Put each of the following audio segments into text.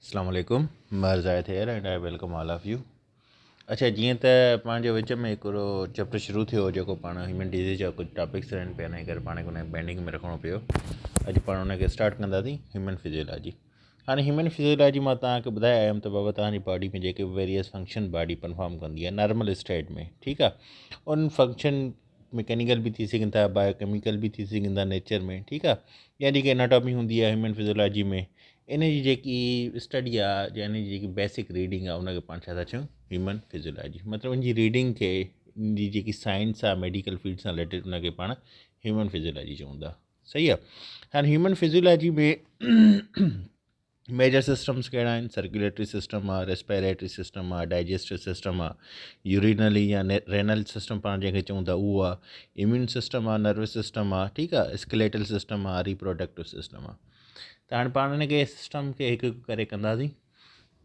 अस्सलाम वालेकुम मरज़ायत here and I welcome all of you. अच्छा जीअं त पंहिंजे विच में हिकिड़ो चैप्टर शुरू थियो जेको पाण ह्यूमन डिज़ीज़ जा कुझु टॉपिक्स रहनि पिया, हिन करे पाण खे उन पेंडिंग में रखिणो पियो। अॼु पाण उनखे स्टार्ट कंदासीं ह्यूमन फिजियोलॉजी। हाणे ह्यूमन फिजियोलॉजी मां तव्हांखे ॿुधायो आयुमि त बाबा तव्हांजी बॉडी में जेके वेरियस फंक्शन बॉडी परफॉर्म कंदी आहे नॉर्मल स्टेट में, ठीकु आहे। उन फंक्शन मैकेनिकल भी थी सघनि था, बायोकेमिकल भी थी सघनि था नेचर में, ठीकु आहे। या जेकी एनाटॉमी हूंदी आहे ह्यूमन फिजियोलॉजी में, इन जी जेकी स्टडी आहे या इन जी जेकी बेसिक रीडिंग आहे उनखे पाण छा था चऊं, ह्यूमन फिजियोलॉजी। मतिलबु इन जी रीडिंग खे, इन जी जेकी साइंस आहे मेडिकल फील्ड सां रिलेटेड, उनखे पाण ह्यूमन फिजियोलॉजी चऊं था, सही आहे। हाणे ह्यूमन फिजियोलॉजी में मेजर सिस्टम्स कहिड़ा आहिनि? सर्कुलेटरी सिस्टम आहे, रेस्पिरेटरी सिस्टम आहे, डाइजेस्टिव सिस्टम आहे, यूरिनली या रेनल सिस्टम पाण जंहिंखे चऊं था उहो आहे, इम्यून सिस्टम आहे, नर्वस सिस्टम आहे, ठीकु आहे, स्केलेटल सिस्टम आहे, रिप्रोडक्टिव सिस्टम आहे। त हाणे पाण हिनखे सिस्टम खे हिकु हिकु करे कंदासीं।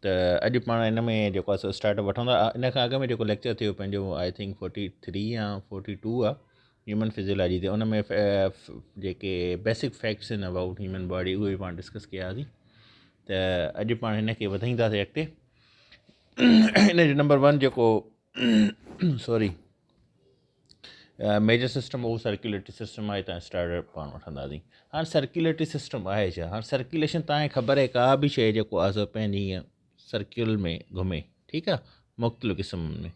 त अॼु पाण हिन में जेको आहे सो स्टार्ट वठंदा। इन खां अॻु में जेको लेक्चर थियो पंहिंजो आई थिंक 43 या 42 आहे ह्यूमन फिजियोलॉजी ते, उन में जेके बेसिक फैक्ट्स आहिनि अबाउट ह्यूमन बॉडी उहे पाण डिस्कस कयासीं। त अॼु पाण हिनखे वधाईंदासीं अॻिते। हिन जो नंबर 1 जेको सॉरी मेजर सिस्टम उहो सर्कुलेटरी सिस्टम आहे। तव्हां स्टार्ट पाण वठंदासीं। हाणे सर्कुलेटरी सिस्टम आहे छा? हाणे सर्कुलेशन तव्हांखे ख़बर आहे, का बि शइ जेको आहे सो पंहिंजी ईअं सर्क्यूल में घुमे, ठीकु आहे, मुख़्तलिफ़ क़िस्मनि में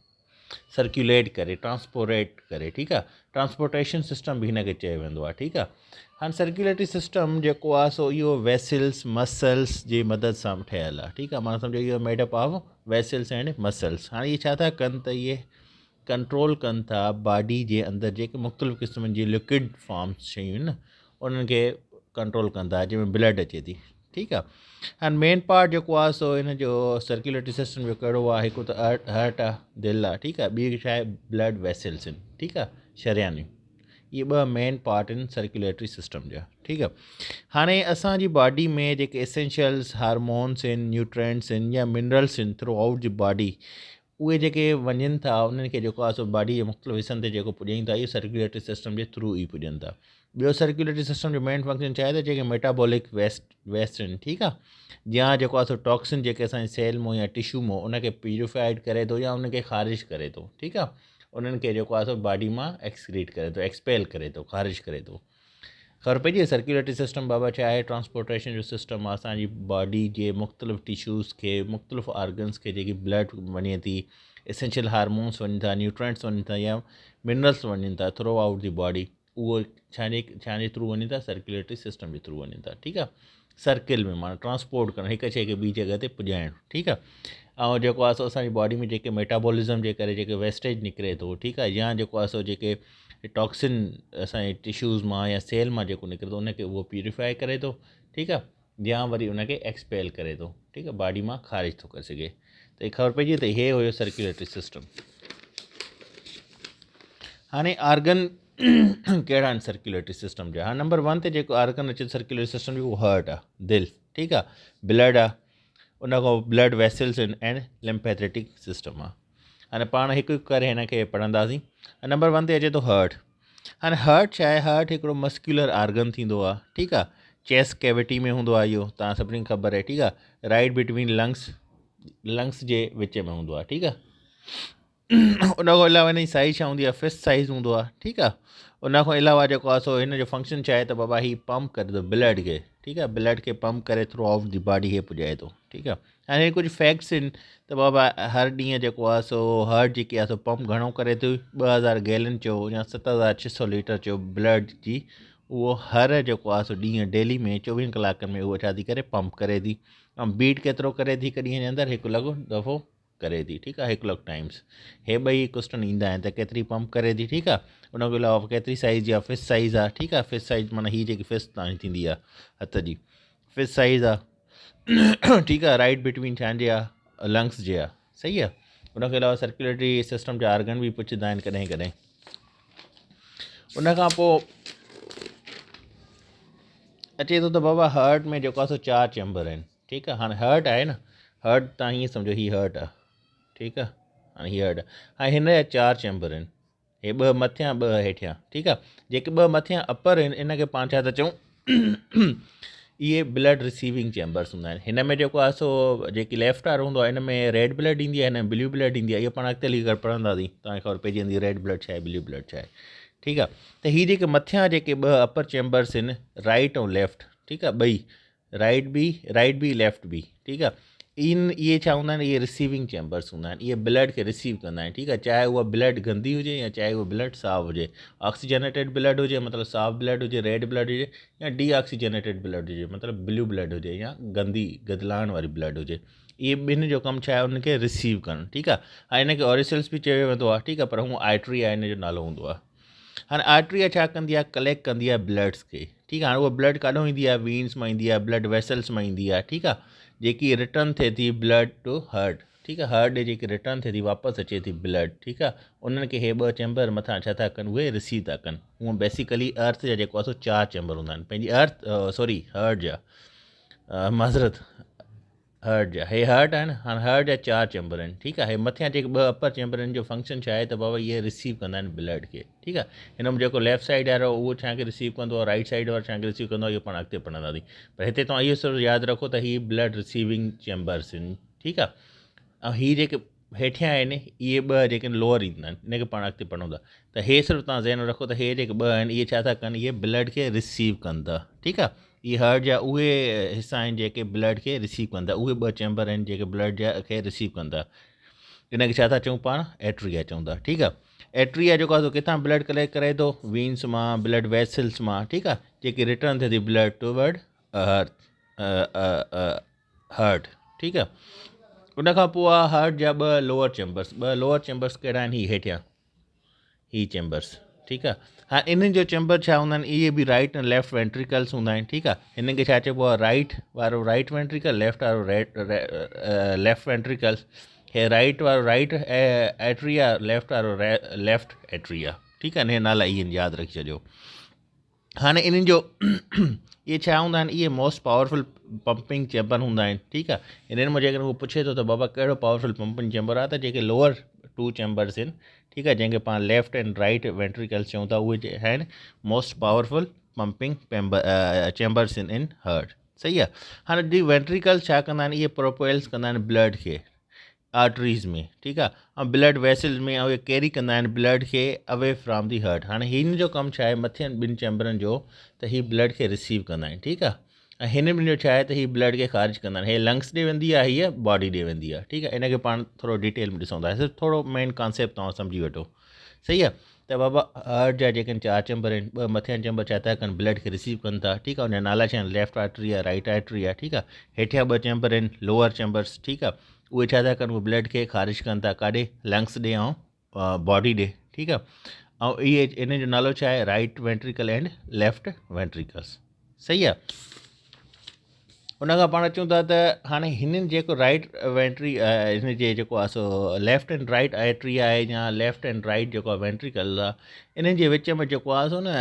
सर्कुलेट करे, ट्रांसपोरेट करे, ठीकु आहे। ट्रांसपोर्टेशन सिस्टम बि हिनखे चयो वेंदो आहे, ठीकु आहे। हाणे सर्कुलेटरी सिस्टम जेको आहे सो इहो वेसल्स मसल्स जी मदद सां ठहियलु आहे, ठीकु आहे। माना सम्झो इहो made up of vessels and muscles. हाणे इहे छा था कनि त इहे कंट्रोल कनि था बॉडी जे अंदरि जेके मुख़्तलिफ़ क़िस्मनि जी लिक्विड फॉर्म्स शयूं आहिनि न, उन्हनि खे कंट्रोल कनि था, जंहिंमें ब्लड अचे थी, ठीकु आहे। हाणे मेन पार्ट जेको आहे सो हिन जो सर्कुलेटरी सिस्टम जो कहिड़ो आहे? हिकु त हार्ट आहे, दिलि आहे, ठीकु आहे। ॿी छा आहे? ब्लड वेसल्स आहिनि, ठीकु आहे, शरियानियूं। इहे ॿ मेन पार्ट आहिनि सर्कुलेटरी सिस्टम जा, ठीकु आहे। हाणे असांजी बॉडी में जेके एसेंशियल्स हार्मोन्स आहिनि, न्यूट्रेंट्स आहिनि या मिनरल्स आहिनि थ्रू आउट जी बॉडी, उहे जेके वञनि था उन्हनि खे जेको आहे सो बॉडी जे मुख़्तलिफ़ हिसनि ते जेको पुॼनि था, इहे सर्कुलेटरी सिस्टम जे थ्रू ई पुॼनि था। ॿियो सर्कुलेटरी सिस्टम जो मेन फंक्शन छा आहे त जेके मेटाबॉलिक वेस्ट आहिनि, ठीकु आहे, या जेको आहे सो टॉक्सिन जेके असांजे सेल मां या टिश्यू मां उनखे प्यूरिफाइड करे थो या उनखे ख़ारिज करे थो, ठीकु आहे। उन्हनि खे जेको आहे सो बॉडी मां एक्सक्रीट करे थो, एक्सपेल करे थो, ख़ारिज करे थो। ख़बर पइजी? सर्कुलेटरी सिस्टम बाबा छा आहे? ट्रांसपोर्टेशन जो सिस्टम आहे असांजी बॉडी जे मुख़्तलिफ़ टिश्यूज़ खे, मुख़्तलिफ़ ऑर्गन्स खे जेकी ब्लड वञे थी, एसेंशियल हार्मोन्स वञनि था, न्यूट्रेंट्स वञनि था या मिनरल्स वञनि था थ्रू आउट दी बॉडी, उहो छाजे थ्रू वञनि था? सर्कुलेटरी सिस्टम जे थ्रू वञनि था, ठीकु आहे। सर्किल में माना ट्रांसपोर्ट करणु, हिकु शइ खे ॿी जॻह ते पुॼाइणु, ठीकु आहे। ऐं जेको आहे सो असांजी बॉडी में जेके मेटाबॉलिज़म जे करे जेके वेस्टेज निकिरे थो, ठीकु आहे, या जेको आहे सो जेके टॉक्सिन असांजे टिश्यूज़ मां या सेल मां जेको निकिरे थो उनखे उहो प्यूरिफाई करे थो, ठीकु आहे, या वरी उनखे एक्सपेल करे थो, ठीकु आहे, बॉडी मां ख़ारिज थो करे सघे। त इहे ख़बर पइजी त इहे हुयो सर्कुलेटरी सिस्टम। हाणे आर्गन कहिड़ा आहिनि सर्कुलेटरी सिस्टम जा? हाणे नंबर 1 ते जेको आर्गन अचे सर्कुलेटरी सिस्टम जो, उहो हार्ट आहे, दिलि, ठीकु आहे, ब्लड आहे, उन खां ब्लड वेसल्स आहिनि ऐं लिम्फेथेटिक सिस्टम आहे। हाणे पाण हिकु हिकु करे हिन खे पढ़ंदासीं। नंबर 1 ते अचे थो हार्ट। हाणे हार्ट छा आहे? हार्ट हिकिड़ो मस्क्यूलर आर्गन थींदो आहे, ठीकु आहे, चेस्ट कैविटी में हूंदो आहे, इहो तव्हां सभिनी खे ख़बर आहे, ठीकु आहे। राइट बिटवीन लंग्स जे विच में हूंदो आहे, ठीकु आहे। उन खां अलावा हिन जी साइज़ छा हूंदी आहे? फिस्ट साइज़ हूंदो आहे, ठीकु आहे। उन खां अलावा जेको आहे सो हिन जो फंक्शन छा आहे त बाबा हीउ पंप करे थो ब्लड खे, ठीकु आहे, ब्लड खे पंप करे थ्रू आउट दी बॉडी खे पुॼाए थो, ठीकु आहे। हाणे कुझु फैक्ट्स आहिनि त बाबा हर ॾींहुं जेको आहे सो हार्ट जेकी आहे सो पंप घणो करे थो? 2000 गैलन चयो या 7600 लीटर चयो ब्लड जी, उहो हर जेको आहे सो ॾींहुं डेली में 24 कलाकनि में उहो छा थी करे? पंप करे थी। ऐं बीट केतिरो करे थी? हिकु ॾींहं जे अंदरि 1 लॻ दफ़ो करे थी, ठीकु आहे, 1 लॻ टाइम्स। हे ॿई क्वेश्चन ईंदा आहिनि त केतिरी पंप करे थी, ठीकु आहे। उन खां अलावा केतिरी साइज़ आहे? फिस्ट साइज़ आहे, ठीकु आहे। फिस्ट साइज़ माना हीअ जेकी फिस्ट तव्हांजी थींदी आहे हथ जी, फिस्ट साइज़ आहे, ठीकु आहे, राइट बिटवीन छांजे आहे? लंग्स जे आहे, सही आहे। उन खां अलावा सर्कुलेटरी सिस्टम जा आर्गन बि पुछंदा आहिनि कॾहिं कॾहिं। उन खां पोइ अचे थो त बाबा हार्ट में जेको आहे सो 4 चैम्बर आहिनि, ठीकु आहे। हाणे हार्ट आहे न, हार्ट तव्हां हीअं सम्झो हीअ हार्ट आहे, ठीकु आहे। हाणे हीअ हार्ट आहे। हाणे हिन जा 4 चैम्बर आहिनि, हे 2 मथियां 2 हेठियां, ठीकु आहे। जेके 2 मथियां अपर आहिनि, इन खे पाण छा था चऊं? इहे ब्लड रिसीविंग चैम्बर्स हूंदा आहिनि। हिन में जेको आहे सो जेकी लेफ्ट वारो हूंदो आहे हिन में रेड ब्लड ईंदी आहे, हिन में ब्लू ब्लड ईंदी आहे। इहो पाण अॻिते हली करे पढ़ंदासीं, तव्हांखे ख़बर पइजी वेंदी रेड ब्लड छा आहे, ब्लू ब्लड छा आहे। ठीकु आहे, त हीअ जेके मथियां जेके ॿ अपर चैम्बर्स आहिनि, राइट ऐं लेफ्ट, ठीकु आहे, ॿई राइट बी लेफ्ट बी, ठीकु आहे, इहे छा हूंदा आहिनि, इहे रिसीविंग चैम्बर्स हूंदा आहिनि। इहे ब्लड खे रिसीव कंदा आहिनि, ठीकु आहे, चाहे उहा ब्लड गंदी हुजे या चाहे उहा ब्लड साफ़ हुजे। ऑक्सीजनेटेड ब्लड हुजे मतिलबु साफ़ ब्लड हुजे, रेड ब्लड हुजे, या डी ऑक्सीजनेटेड ब्लड हुजे मतिलबु ब्लू ब्लड हुजे, या गंदी गदलाइण वारी ब्लड हुजे। इहे ॿिनि जो कमु छा आहे, उनखे रिसीव करणु, ठीकु आहे। ऐं हिनखे ऑरिसल्स बि चयो वेंदो आहे, ठीकु आहे, पर हूअ आर्टरी आहे, हिन जो नालो हूंदो आहे। हाणे आर्टरी छा कंदी आहे, कलेक्ट कंदी आहे ब्लड्स खे, ठीकु आहे। हाणे उहा ब्लड काॾों ईंदी आहे, वीन्स मां ईंदी आहे, ब्लड वेसल्स मां ईंदी आहे, ठीकु आहे, जेकी रिटर्न थिए थी ब्लड टू हार्ट, ठीकु आहे, हार्ट ॾे जेकी रिटर्न थिए थी, वापसि अचे थी ब्लड, ठीकु आहे। उन्हनि खे हे ॿ चैम्बर मथां छा था कनि, उहे रिसीव था कनि। हूअं बेसिकली अर्थ जा जेको आहे सो 4 चैम्बर हूंदा आहिनि, पंहिंजी हार्ट जा माज़रत हार्ट जा, हे हार्ट आहिनि। हाणे हार्ट जा 4 चैम्बर आहिनि, ठीकु आहे। हे मथियां जेके ॿ अपर चैम्बर आहिनि जो फंक्शन छा आहे त बाबा इहे रिसीव कंदा आहिनि ब्लड खे, ठीकु आहे। हिन में जेको लेफ्ट साइड वारो उहो छाखे रिसीव कंदो आहे, राइट साइड वारो छाखे रिसीव कंदो आहे, इहो पाण अॻिते पढ़ंदासीं। पर हिते तव्हां इहो सिर्फ़ु यादि रखो त हीअ ब्लड रिसीविंग चैम्बर्स आहिनि, ठीकु आहे। ऐं हीअ जेके हेठियां आहिनि इहे ॿ जेके लोअर ईंदा आहिनि, इनखे पाण अॻिते पढ़ूं था। त हे सिर्फ़ु तव्हां ज़हन रखो त हे जेके ॿ आहिनि इहे छा था कनि, इहे ब्लड खे रिसीव कंदा, ठीकु आहे। इहे हार्ट जा उहे हिसा आहिनि जेके ब्लड खे रिसीव कंदा, उहे ॿ चैम्बर आहिनि जेके ब्लड जा खे रिसीव कंदा। इनखे छा था चऊं पाण, एट्रिया चऊं था, ठीकु आहे। एट्रिया जेको आहे किथां ब्लड कलेक्ट करे थो, वीन्स मां, ब्लड वेसल्स मां, ठीकु आहे, जेकी रिटर्न थिए थी ब्लड टूवर्ड हार्ट, ठीकु आहे। उनखां पोइ आहे हार्ट जा ॿ लोअर चैम्बर्स कहिड़ा आहिनि, हीअ हेठियां ही चैम्बर्स, ठीकु आहे। हाणे इन्हनि जो चैम्बर छा हूंदा आहिनि, इहे बि राइट ऐं लेफ्ट वेंट्रिकल्स हूंदा आहिनि, ठीकु आहे। हिन खे छा चइबो आहे, राइट वारो राइट वेंट्रिकल, लेफ्ट वारो लेफ्ट वेंट्रिकल्स। हे राइट वारो राइट एट्रिया, लेफ्ट वारो लेफ्ट एट्रिया, ठीकु आहे। इहे नाला इहे यादि रखी छॾियो। हाणे इन्हनि जो इहे छा हूंदा आहिनि, इहे मोस्ट पावरफुल पंपिंग चैम्बर हूंदा आहिनि, ठीकु आहे। हिननि में जेकॾहिं उहो पुछे थो त बाबा कहिड़ो पावरफुल पंपिंग चैम्बर आहे, त जेके लोअर 2 चैम्बर्स आहिनि, ठीकु आहे, जंहिंखे पाण लेफ्ट एंड राइट वेंट्रिकल्स चऊं था, उहे आहिनि most powerful pumping chambers in heart, सही आहे। हाणे दी वेंट्रिकल्स छा कंदा आहिनि, इहे प्रोपेल्स कंदा आहिनि ब्लड खे आर्टरीज़ में, ठीकु आहे, ऐं ब्लड वेसल्स में, ऐं इहे कैरी कंदा आहिनि ब्लड खे अवे फ्रॉम दी हार्ट। हाणे हिन जो कमु छा आहे, मथियनि 2 चैम्बरनि जो, त हीअ ब्लड खे रिसीव कंदा आहिनि, ठीकु आहे। ऐं हिन ॿिनि जो छा आहे त हीअ ब्लड खे ख़ारिज कंदा आहिनि। हे लंग्स ॾे वेंदी आहे, हीअ बॉडी ॾे वेंदी आहे, ठीकु आहे। इनखे पाण थोरो डिटेल में ॾिसूं था, सिर्फ़ु थोरो मेन कॉन्सेप्ट तव्हां सम्झी वठो, सही आहे। त बाबा हार्ट जा जेके 4 चैम्बर आहिनि, 2 मथियां चैम्बर छा था कनि, ब्लड खे रिसीव कनि था, ठीकु आहे। उनजा नाला छा आहिनि, लेफ्ट आर्टरी आहे, राइट आर्टरी आहे, ठीकु आहे। हेठियां 2 चैम्बर आहिनि लोअर चैम्बर्स, ठीकु आहे, उहे छा था कनि, उहे ब्लड खे ख़ारिज कनि था, काॾे, लंग्स ॾे ऐं बॉडी ॾे, ठीकु आहे। ऐं इहे इन जो नालो छा आहे, right ventricle and left ventricles, सही आहे। उनखां पाण अचूं था त हाणे हिननि जेको राइट हिन जे जेको आहे so left and right artery आहे, या लेफ्ट एंड राइट जेको आहे वेंट्रिकल आहे, इन्हनि जे विच में जेको आहे सो न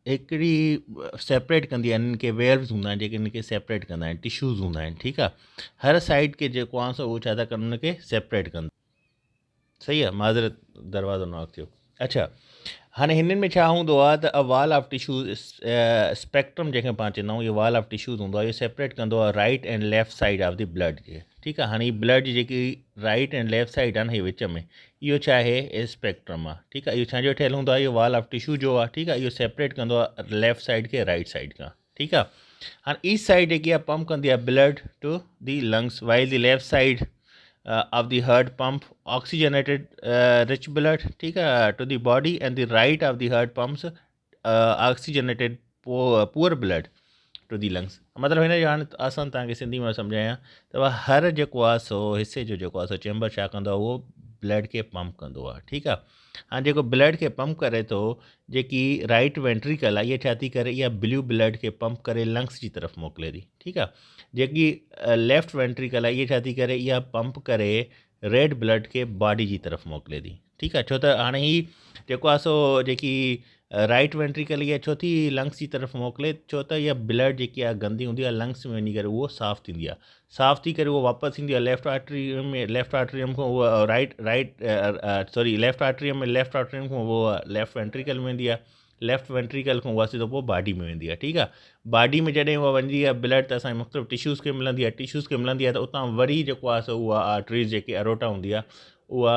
हिकिड़ी सेपरेट कंदी आहे, इन्हनि खे वेल्व्स हूंदा आहिनि जेके इनखे सेपरेट कंदा आहिनि, टिश्यूज़ हूंदा आहिनि, ठीकु आहे। हर साइड खे जेको आहे सो उहो छा था कनि, उनखे सेपरेट कंदा, सही आहे। माज़रत, दरवाज़ो नॉक थियो, अच्छा। हाणे हिननि में छा हूंदो आहे त वॉल ऑफ टिश्यूज़, स्पेक्ट्रम जंहिंखे पाण चवंदा आहियूं, इहो वॉल ऑफ टिश्यूज़ हूंदो आहे, इहो सेपरेट कंदो आहे right and left side of the blood खे, ठीकु आहे। हाणे हीअ ब्लड जी जेकी राइट एंड लेफ्ट साइड आहे न, हीअ विच में, इहो छा आहे, स्पेक्ट्रम आहे, ठीकु आहे। इहो छाजो ठहियलु हूंदो आहे, इहो वॉल ऑफ टिश्यू जो आहे, ठीकु आहे। इहो सेपरेट कंदो आहे लेफ्ट साइड खे राइट साइड खां, ठीकु आहे। हाणे ईस्ट साइड जेकी आहे पंप कंदी आहे blood to the lungs, while the left side of the heart pump oxygenated rich blood, ठीक है, to the body, and the right of the heart pumps oxygenated poor blood to the lungs। मतिलबु हिन जो हाणे आसान तव्हांखे सिंधी में सम्झायां त हर जेको आहे सो हिसे जो जेको आहे सो चैम्बर छा कंदो आहे, उहो ब्लड खे पंप कंदो आहे, ठीकु आहे। हाणे जेको ब्लड खे पंप करे थो, जेकी राइट वेंट्रिकल आहे, इहा छा थी करे, इहा ब्लू ब्लड खे पंप करे लंग्स जी तरफ़ मोकिले थी, ठीकु आहे। जेकी लेफ्ट वेंट्रिकल आहे, इहा छा थी करे, इहा पंप करे रेड ब्लड खे बॉडी जी तरफ़ मोकिले थी, ठीकु आहे। छो त हाणे ही जेको आहे सो जेकी राइट वेंट्रिकल इहा छो थी लंग्स जी तरफ़ मोकिले, छो त इहा ब्लड जेकी आहे गंदी हूंदी आहे, लंग्स में वञी करे उहो साफ़ु थींदी आहे, साफ़ु थी करे उहो वापसि ईंदी आहे लेफ्ट आर्टरीम में, लेफ्ट आर्टरीम खां उहा लेफ्ट आर्टरीम में, लेफ्ट आर्टरीम खां उहो लेफ्ट वेंट्रिकल में वेंदी आहे, लेफ्ट वेंट्रिकल खां उहा सिधो पोइ बॉडी में वेंदी आहे, ठीकु आहे। बॉडी में जॾहिं उहा वञी आहे ब्लड त असांजे मुख़्तलिफ़ टिश्यूज़ खे मिलंदी आहे, टिश्यूज़ खे मिलंदी आहे त उतां वरी जेको आहे सो उहा आर्टरीज़ जेके अरोटा हूंदी आहे उहा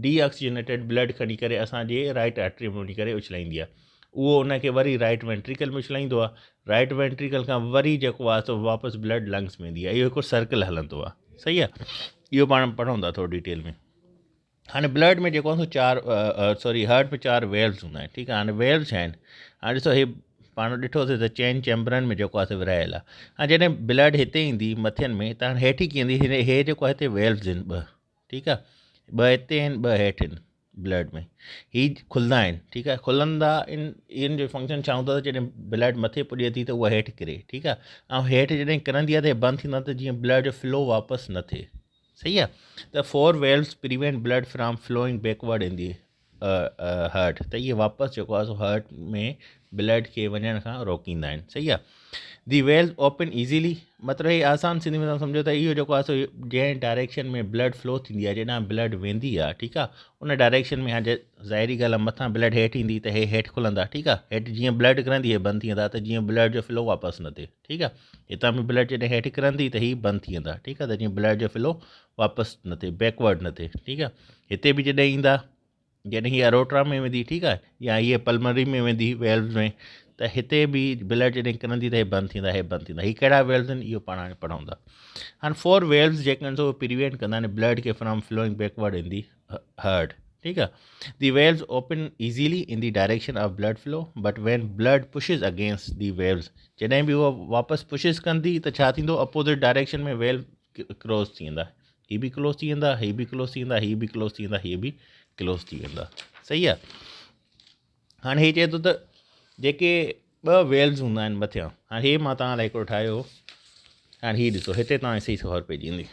डीऑक्सीजनेटेड ब्लड खणी करे असांजे राइट आर्टरी में वञी करे उछलाईंदी आहे। उहो उनखे वरी राइट वेंट्रिकल में उछलाईंदो आहे, राइट वेंट्रिकल खां वरी जेको आहे सो वापसि ब्लड लंग्स में वेंदी आहे। इहो हिकु सर्कल हलंदो आहे, सही आहे। इहो पाण पढ़ूं था थोरो डिटेल में। हाणे ब्लड में जेको आहे सो हार्ट में 4 वेल्व्स हूंदा आहिनि, ठीकु आहे। हाणे वेल्व्स छा आहिनि, हाणे ॾिसो, हे पाण ॾिठोसीं त चइनि चैम्बरनि में जेको आहे सो विरहायल आहे। हाणे जॾहिं ब्लड हिते ईंदी मथियनि में त हाणे हेठि कीअं ईंदी, हे जेको आहे हिते वेल्व्स आहिनि 2, ठीकु आहे। 2 हिते आहिनि, 2 हेठि आहिनि ब्लड में, ही खुलंदा आहिनि, ठीकु आहे। खुलंदा इन जो फंक्शन छा हूंदो आहे, जॾहिं ब्लड मथे पुॼे थी त उहा हेठि किरे, ठीकु आहे। ऐं हेठि जॾहिं किरंदी आहे त हे बंदि थींदा त जीअं ब्लड जो फ्लो वापसि न थिए, सही आहे। त 4 valves prevent blood from flowing backward in the heart, त इहे वापसि जेको आहे सो हार्ट में ब्लड खे वञण खां रोकींदा आहिनि, सही आहे। दी वेल्व ओपन ईज़ीली, मतिलबु हे आसान सिंधी में तव्हां सम्झो त इहो जेको आहे सो जंहिं डायरेक्शन में ब्लड फ्लो थींदी आहे, जॾहिं ब्लड वेंदी आहे, ठीकु आहे, उन डायरेक्शन में हाणे ज़ाहिरी ॻाल्हि आहे मथां ब्लड हेठि ईंदी त हे हेठि खुलंदा, ठीकु आहे। हेठि जीअं ब्लड किरंदी हे बंदि थी वेंदा त जीअं ब्लड जो फ्लो वापसि न थिए, ठीकु आहे। हितां बि ब्लड जॾहिं हेठि किरंदी त हीअ बंदि थी वेंदा, ठीकु आहे, त जीअं ब्लड जो फ्लो वापसि न थिए, बैकवर्ड न थिए, ठीकु आहे। हिते बि जॾहिं ईंदा, जॾहिं हीअ अरोट्रा में वेंदी, ठीकु आहे, या हीअ पल्मनरी में वेंदी वेल्व्स में, त हिते बि ब्लड जॾहिं किरंदी त हे बंदि थींदा, हे बंदि थींदा। हीअ कहिड़ा वेल्व्स आहिनि इहो पाण हाणे पढ़ूं था। हाणे 4 वेल्व्स जेके आहिनि सो प्रिवेंट कंदा आहिनि ब्लड खे from flowing backward in the heart, ठीकु आहे। दी valves open easily in the direction of blood flow, but when blood pushes against the valves, जॾहिं बि उहा वापसि पुशिस कंदी त छा थींदो, अपोज़िट डायरेक्शन में वेल्व क्लोज़ थी वेंदा, हीअ बि क्लोज़ थी वेंदा, हीअ बि क्लोज़ थी वेंदा, हीअ बि क्लोज़ थी वेंदा, हीअ बि क्लोज़ थी वेंदा, सही आहे। हाणे हीअ चए थो त जेके 2 वेल्व्स हूंदा आहिनि मथियां, हाणे हे मां तव्हां लाइ हिकिड़ो ठाहियो, हाणे हीअ ॾिसो, हिते तव्हांखे सही ख़बर पइजी वेंदी।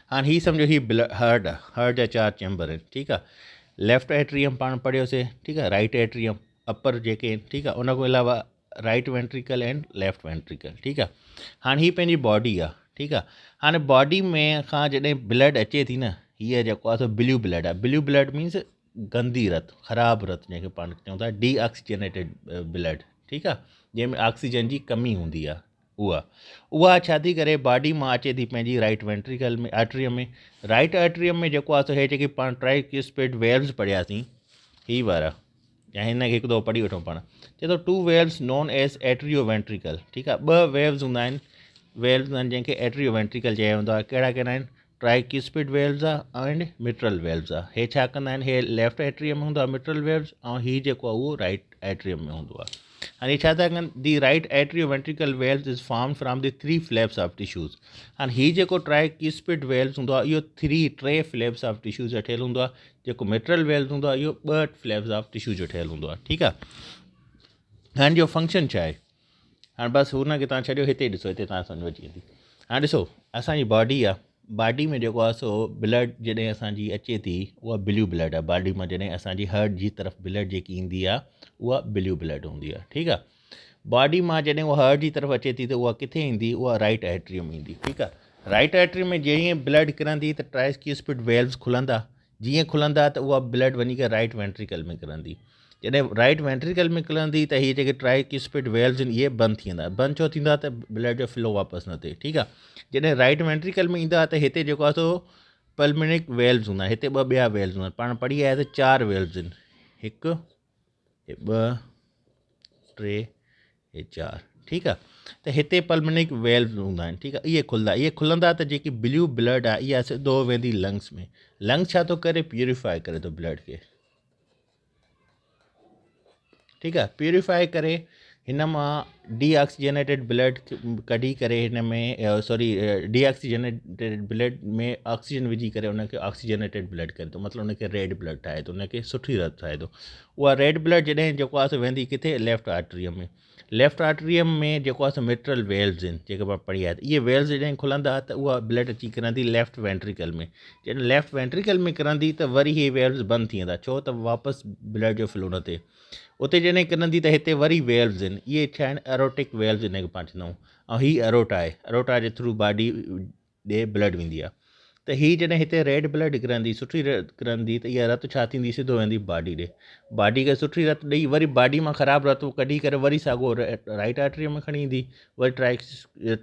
हाणे हीअ सम्झो हीअ हार्ट आहे, हार्ट जा 4 चैम्बर आहिनि, ठीकु आहे। लेफ्ट एट्रियम पाण पढ़ियोसीं, ठीकु आहे, राइट एट्रियम अपर जेके आहिनि, ठीकु आहे, उन खां अलावा right ventricle and left ventricle, ठीकु आहे। हाणे हीअ पंहिंजी बॉडी आहे, ठीकु आहे। हाणे बॉडी में खां जॾहिं ब्लड अचे थी न, हीअ जेको आहे सो ब्लू ब्लड आहे। ब्लू ब्लड मीन्स गंदी रत, ख़राबु रत जंहिंखे पाण चऊं था, डीऑक्सीजनेटेड ब्लड, ठीकु आहे, जंहिंमें ऑक्सीजन जी कमी हूंदी आहे। उहा छा थी करे, बॉडी मां अचे थी पंहिंजी राइट वेंट्रिकल में, आर्ट्रियम में। राइट आर्ट्रियम में जेको आहे सो हे जेके पाण ट्राइक्यूस्पिड वेल्व्स पढ़ियासीं, ही वारा, या हिन खे हिकु दफ़ो पढ़ी वठूं पाण। चए थो 2 वेल्व्स नोन एज एट्रियो वेंट्रिकल, ठीकु आहे। 2 वेल्व्स हूंदा आहिनि, वेल्व्स आहिनि जंहिंखे एट्रियो वेंट्रिकल चयो वेंदो आहे। कहिड़ा कहिड़ा आहिनि, ट्राइक्यूस्पिड वेल्व्स आहे एंड मिट्रल वेल्व्स आहे। हे छा कंदा आहिनि, हे लेफ्ट एट्रियम में हूंदो आहे मिट्रल वेल्व्स, ऐं हीअ जेको आहे उहो राइट एट्रियम में हूंदो आहे। हाणे छा था कनि, the right atrioventricular valves is form from the 3 flaps of tissues. हाणे हीअ जेको ट्राइक्यूस्पिड वेल्व्स हूंदो आहे, इहो 3 फ्लैप्स ऑफ टिश्यूज़ जो ठहियलु हूंदो आहे। जेको मिट्रल वेल्व्स हूंदो आहे, इहो 2 फ्लैप्स ऑफ टिश्यू जो ठहियलु हूंदो आहे, ठीकु आहे। हाणे जो फंक्शन छा आहे, हाणे बसि हुनखे तव्हां छॾियो, हिते ॾिसो, हिते तव्हां सम्झ अची वेंदी। हाणे ॾिसो, असांजी बॉडी आहे, बॉडी में जेको आहे सो ब्लड जॾहिं असांजी अचे थी, उहा ब्लू ब्लड आहे। बॉडी मां जॾहिं असांजी हार्ट जी तरफ़ ब्लड जेकी ईंदी आहे उहा ब्लू ब्लड हूंदी आहे, ठीकु आहे। बॉडी मां जॾहिं उहा हार्ट जी तरफ़ अचे थी त उहा किथे ईंदी, उहा राइट एट्रियम ईंदी, ठीकु आहे। राइट एट्रियम में जीअं ब्लड किरंदी त ट्राइक्यूस्पिड वेल्व्स खुलंदा, जीअं खुलंदा त उहा ब्लड वञी करे राइट वेंट्रिकल में किरंदी। जॾहिं राइट वेंट्रिकल में किरंदी त हीअ जेके ट्राइक्यूस्पिड वेल्व्स आहिनि इहे बंदि थी वेंदा। बंदि छो थींदा, त ब्लड जो फ्लो वापसि न थिए, ठीकु आहे। जॾहिं राइट वेंट्रिकल में ईंदा त हिते जेको आहे सो पल्मोनिक वेल्व्स हूंदा आहिनि, हिते 2 ॿिया वेल्व्स हूंदा आहिनि। पाण पढ़ी आया त 4 वेल्व्स आहिनि, 1 2 3 4, ठीकु आहे। त हिते पल्मोनिक वेल्व्स हूंदा आहिनि, ठीकु आहे। इहे खुलंदा त जेकी ब्लू ब्लड आहे इहा सिधो वेंदी लंग्स में। लंग्स छा थो करे, प्यूरिफाई करे थो ब्लड खे, ठीकु आहे। प्यूरिफाई करे हिन मां डीऑक्सीजनेटेड ब्लड कढी करे हिन में डीऑक्सीजनेटेड ब्लड में ऑक्सीजन विझी करे उनखे ऑक्सीजनेटेड ब्लड करे थो, मतिलबु उनखे रेड ब्लड ठाहे थो, उनखे सुठी रत ठाहे थो। उहा रेड ब्लड जॾहिं जेको आहे सो वेंदी किथे, लेफ्ट आर्ट्रियम में। लेफ्ट आर्ट्रियम में जेको आहे सो मिट्रल वेल्व्स आहिनि, जेके पाण पढ़ी आहे। इहे वेल्व्स जॾहिं खुलंदा त उहा ब्लड अची किरंदी लेफ्ट वेंट्रिकल में। जॾहिं लेफ्ट वेंट्रिकल में किरंदी त वरी इहे वेल्व्स बंदि थी वेंदा, छो त वापसि ब्लड जो फ्लो न थिए। उते जॾहिं किरंदी त हिते वरी वेल्व्स आहिनि, इहे छा आहिनि, एरोटिक वेल्व्स हिनखे पाण चवंदा आहियूं। ऐं हीअ अरोटा आहे, अरोटा जे थ्रू बॉडी ॾे ब्लड वेंदी आहे। त हीअ जॾहिं हिते रेड ब्लड निकिरंदी सुठी निकिरंदी त इहा रत छा थींदी सिधो वेंदी बॉडी ॾे, बॉडी खे सुठी रत ॾेई वरी बॉडी मां ख़राबु रत कढी करे वरी साॻियो राइट आर्टरी में खणी ईंदी, वरी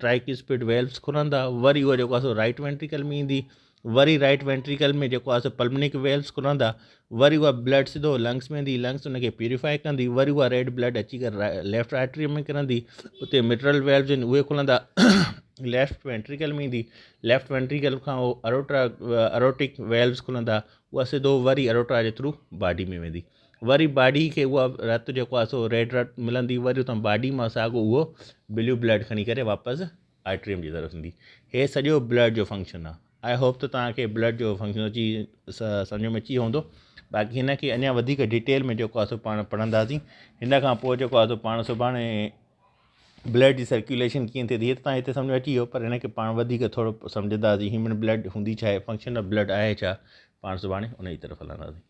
ट्राइकिस्पिड वेल्व्स खुलंदा, वरी उहा जेको आहे सो राइट वेंट्रिकल में ईंदी, वरी राइट वेंट्रिकल में जेको आहे सो पल्मनिक वेल्व्स खुलंदा, वरी उहा ब्लड सिधो लंग्स में ईंदी, लंग्स उनखे प्यूरीफाई कंदी, वरी उहा रेड ब्लड अची करे लेफ्ट आर्टरी में किरंदी, उते मिट्रल वेल्व्स आहिनि उहे खुलंदा, लेफ्ट वेंट्रिकल में ईंदी, लेफ्ट वेंट्रिकल खां उहो अरोटिक वेल्व्स खुलंदा, उहा सिधो वरी अरोट्रा जे थ्रू बॉडी में वेंदी, वरी बॉडी खे उहा रत जेको आहे सो रेड रत मिलंदी, वरी उतां बॉडी मां साॻियो उहो ब्लू ब्लड खणी करे वापसि आर्ट्रियम जी तरफ़ ईंदी। हे सॼो ब्लड जो फंक्शन आहे। आई होप त तव्हांखे ब्लड जो फंक्शन अची सम्झ में अची हूंदो। बाक़ी हिन खे अञा वधीक डिटेल में जेको आहे सो पाण पढ़ंदासीं। हिन खां पोइ जेको आहे सो पाण सुभाणे ब्लड जी सर्कुलेशन कीअं थिए थी, हीअ त तव्हां हिते सम्झ में अची वियो, पर हिन खे पाण वधीक थोरो सम्झंदासीं, ह्यूमन ब्लड हूंदी छा आहे, फंक्शन ऑफ ब्लड आहे छा, पाण सुभाणे उन जी तरफ़ हलंदासीं।